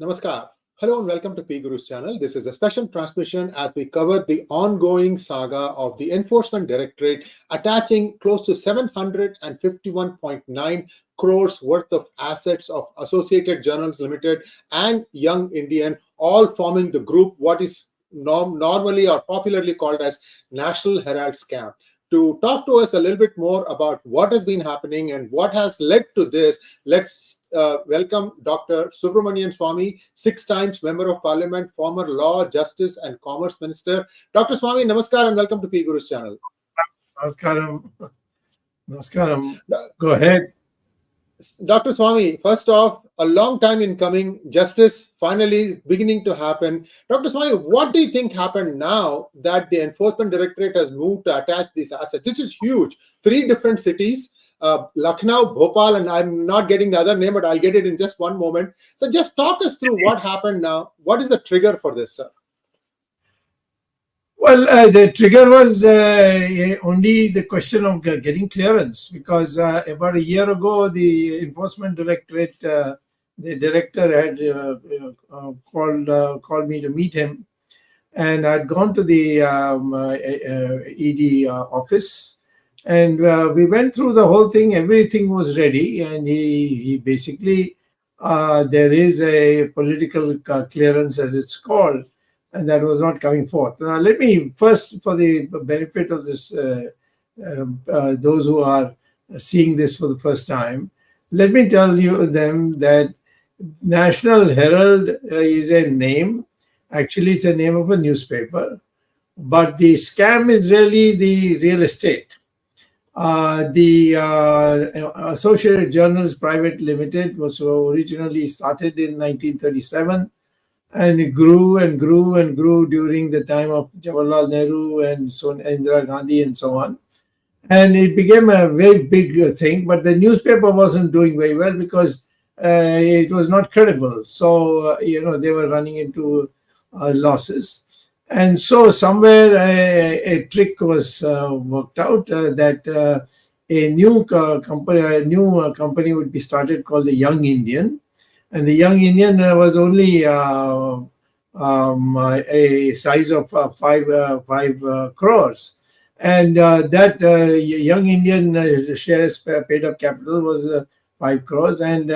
Namaskar. Hello and welcome to 𝗖𝗏𝗍𝗫 channel. This is a special transmission as we cover the ongoing saga of the Enforcement Directorate attaching close to 751.9 crores worth of assets of Associated Journals Limited and Young Indian, all forming the group what is normally or popularly called as National Herald scam. To talk to us a little bit more about what has been happening and what has led to this, let's welcome Dr. Subramanian Swamy, 6 times Member of Parliament, former Law, Justice and Commerce Minister. Dr. Swamy, namaskar and welcome to 𝗖𝗏𝗍𝗫 channel. Namaskaram. Namaskaram. Go ahead. Dr. Swamy, first off, a long time in coming, justice finally beginning to happen. Dr. Swamy, what do you think happened now that the Enforcement Directorate has moved to attach these assets? This is huge. 3 different cities, Lucknow, Bhopal, and I'm not getting the other name, but I'll get it in just one moment. So just talk us through what happened now. What is the trigger for this, sir? Well, the trigger was only the question of getting clearance, because about a year ago, the Enforcement Directorate, the director had called me to meet him, and I'd gone to the ED office, and we went through the whole thing. Everything was ready, and he basically, there is a political clearance, as it's called, and that was not coming forth. Now, let me first, for the benefit of this, those who are seeing this for the first time, let me tell them that National Herald is a name. Actually, it's a name of a newspaper, but the scam is really the real estate. The Associated Journals Private Limited was originally started in 1937. And it grew and grew and grew during the time of Jawaharlal Nehru and Indira Gandhi and so on. And it became a very big thing, but the newspaper wasn't doing very well because it was not credible. So, they were running into losses. And so somewhere a trick was worked out that a new company would be started called the Young Indian. And the Young Indian was only a size of 5 crores. And that Young Indian shares paid up capital was 5 crores. And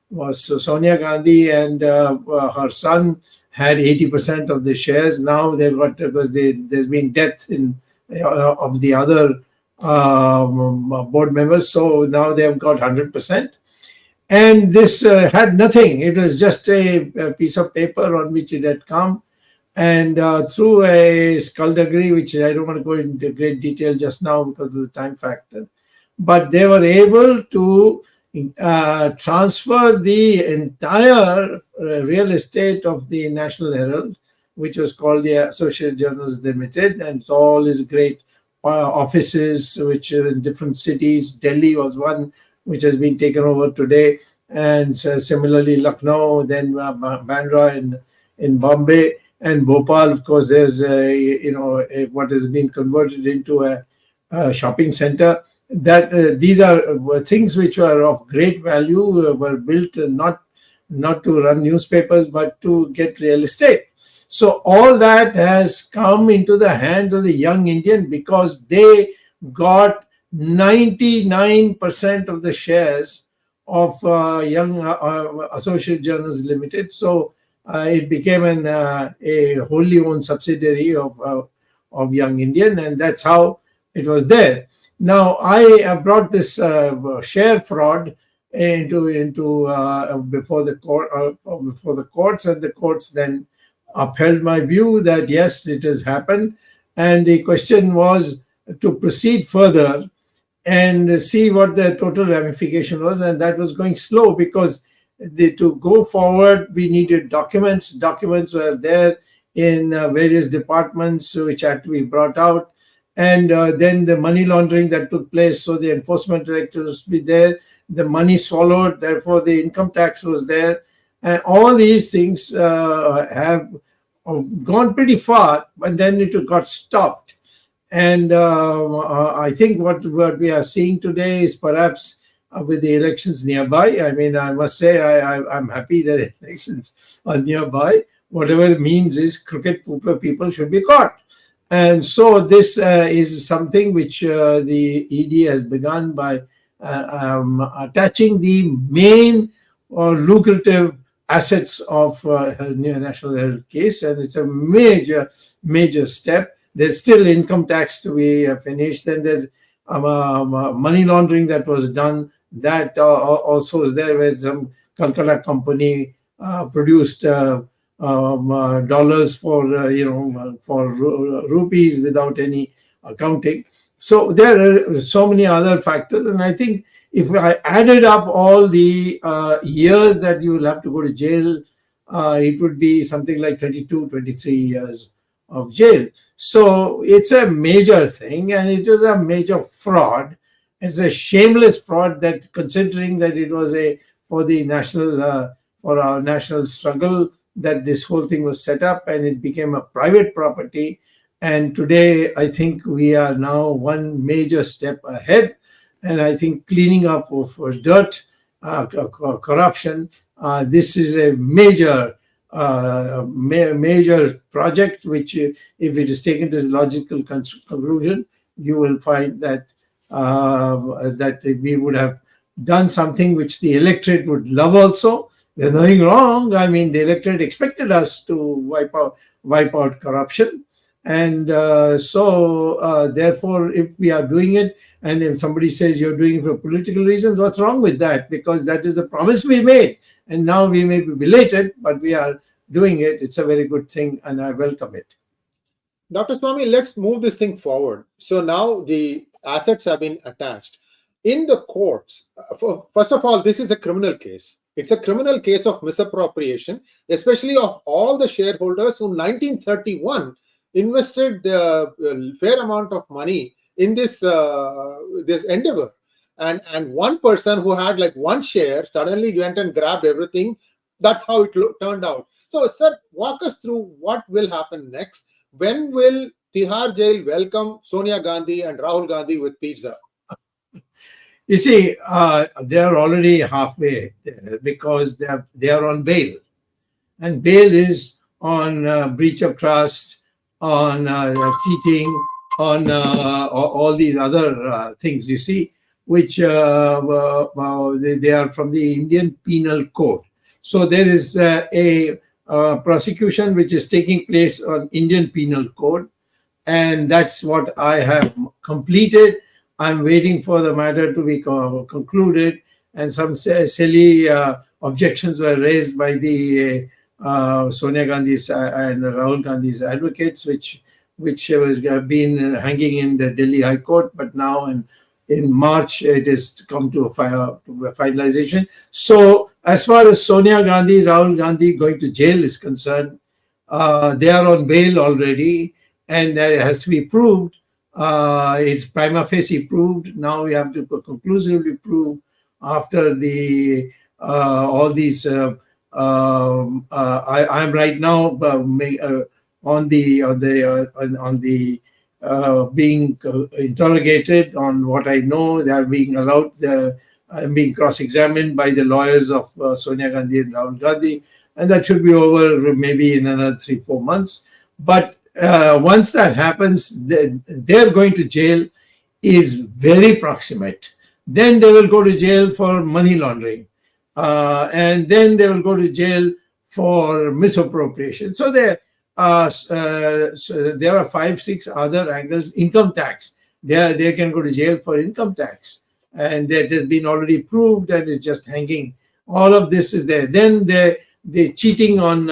was Sonia Gandhi and her son had 80% of the shares. Now they've got, because there's been death of the other board members. So now they've got 100%. And this had nothing. It was just a piece of paper on which it had come. And through a skullduggery, which I don't want to go into great detail just now because of the time factor, but they were able to transfer the entire real estate of the National Herald, which was called the Associated Journals Limited. And so all these great offices, which are in different cities. Delhi was one which has been taken over today, and similarly Lucknow, then Bandra in Bombay, and Bhopal. Of course, there's what has been converted into a shopping center. That these are things which are of great value, were built not to run newspapers but to get real estate. So all that has come into the hands of the Young Indian because they got 99% of the shares of Young Associated Journals Limited. So it became a wholly owned subsidiary of Young Indian, and that's how it was there. Now I brought this share fraud into before the courts, and the courts then upheld my view that yes, it has happened, and the question was to proceed further and see what the total ramification was, and that was going slow because to go forward we needed documents. Documents were there in various departments which had to be brought out, and then the money laundering that took place. So the Enforcement Directorate was be there, the money swallowed, therefore the income tax was there, and all these things have gone pretty far, but then it got stopped. And I think what we are seeing today is perhaps with the elections nearby. I mean, I must say I'm happy that elections are nearby. Whatever it means is crooked people should be caught. And so this is something which the ED has begun by attaching the main or lucrative assets of National Herald case, and it's a major step. There's still income tax to be finished. Then there's money laundering that was done. That also is there, where some Calcutta company produced dollars for rupees without any accounting. So there are so many other factors, and I think if I added up all the years that you will have to go to jail, it would be something like 22, 23 years of jail. So it's a major thing, and it is a major fraud. It's a shameless fraud, that considering that it was for our national struggle that this whole thing was set up, and it became a private property. And today, I think we are now one major step ahead. And I think cleaning up of dirt, corruption, this is a major project, which if it is taken to its logical conclusion, you will find that that we would have done something which the electorate would love also. There's nothing wrong. I mean, the electorate expected us to wipe out corruption. And therefore, if we are doing it, and if somebody says you're doing it for political reasons, what's wrong with that? Because that is the promise we made. And now we may be belated, but we are doing it. It's a very good thing, and I welcome it. Dr. Swamy, let's move this thing forward. So now the assets have been attached. In the courts, first of all, this is a criminal case. It's a criminal case of misappropriation, especially of all the shareholders who in 1931 invested a fair amount of money in this endeavor. And one person who had like one share suddenly went and grabbed everything. That's how it turned out. So, sir, walk us through what will happen next. When will Tihar jail welcome Sonia Gandhi and Rahul Gandhi with pizza? You see, they are already halfway there, because they are on bail. And bail is on breach of trust, on cheating, on all these other things, you see, which they are from the Indian Penal Code. So there is a prosecution which is taking place on Indian Penal Code, and that's what I have completed. I'm waiting for the matter to be concluded, and some silly objections were raised by the Sonia Gandhi's and Rahul Gandhi's advocates, which was been hanging in the Delhi High Court, but now in March it has come to a finalization. So as far as Sonia Gandhi, Rahul Gandhi going to jail is concerned, they are on bail already, and that has to be proved. It's prima facie proved. Now we have to conclusively prove after the all these. I am right now on the being interrogated on what I know. They are being allowed. I'm being cross-examined by the lawyers of Sonia Gandhi and Rahul Gandhi, and that should be over maybe in another 3-4 months. But once that happens, their going to jail is very proximate. Then they will go to jail for money laundering, and then they will go to jail for misappropriation. So there are 5-6 other angles. Income tax, they can go to jail for income tax, and that has been already proved and is just hanging. All of this is there. Then the cheating on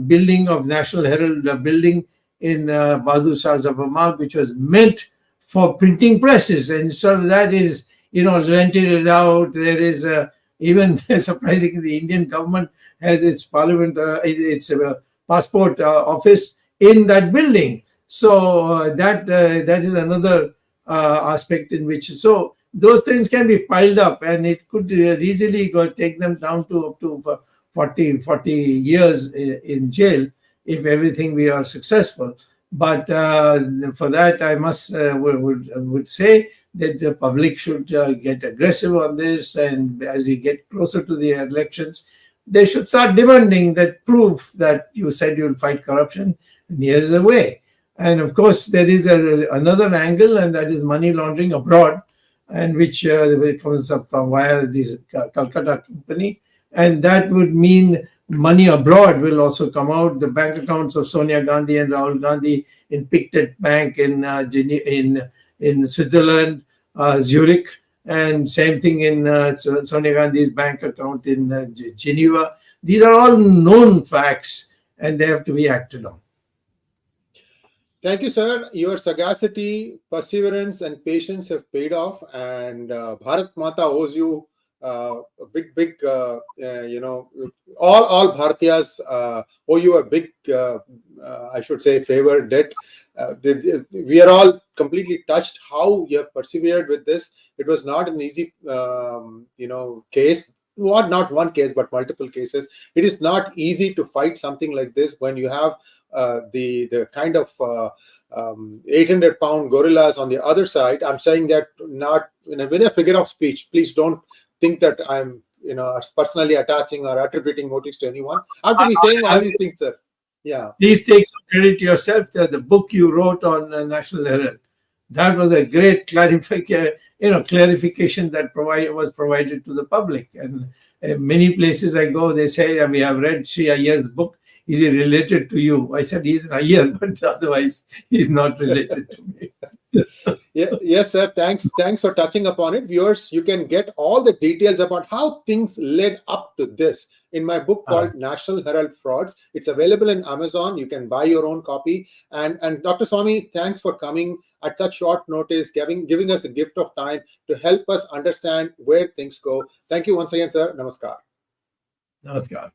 building of National Herald building in 𝗤𝙗𝙬 𝗔𝙗𝘗, which was meant for printing presses, and so that is rented it out. There is even surprisingly, the Indian government has its parliament, its passport office in that building. So that is another aspect in which, so those things can be piled up, and it could easily take them down to up to 40 years in jail if everything we are successful. But for that, I must would say that the public should get aggressive on this, and as we get closer to the elections, they should start demanding that proof that you said you'll fight corruption, and here's the way. And of course, there is another angle, and that is money laundering abroad, and which comes up from via this Calcutta company, and that would mean money abroad will also come out. The bank accounts of Sonia Gandhi and Rahul Gandhi in Pictet Bank in Switzerland, Zurich, and same thing in Sonia Gandhi's bank account in Geneva. These are all known facts, and they have to be acted on. Thank you, sir. Your sagacity, perseverance, and patience have paid off, and Bharat Mata owes you a big, all Bharatiyas owe you a big, I should say, favor, debt. We are all completely touched how you have persevered with this. It was not an easy, case. Not one case, but multiple cases. It is not easy to fight something like this when you have the kind of 800-pound gorillas on the other side. I'm saying that not in a figure of speech. Please don't think that I'm personally attaching or attributing motives to anyone. I have to be saying all these things, sir. Yeah. Please take some credit to yourself. The book you wrote on National Herald, that was a great clarification that was provided to the public. And many places I go, they say, we have read Sree Iyer's book. Is he related to you? I said, he's an Iyer, but otherwise he's not related to me. Yes, sir. Thanks for touching upon it. Viewers, you can get all the details about how things led up to this in my book called National Herald Frauds. It's available in Amazon. You can buy your own copy. And Dr. Swamy, thanks for coming at such short notice, giving us the gift of time to help us understand where things go. Thank you once again, sir. Namaskar. Namaskar.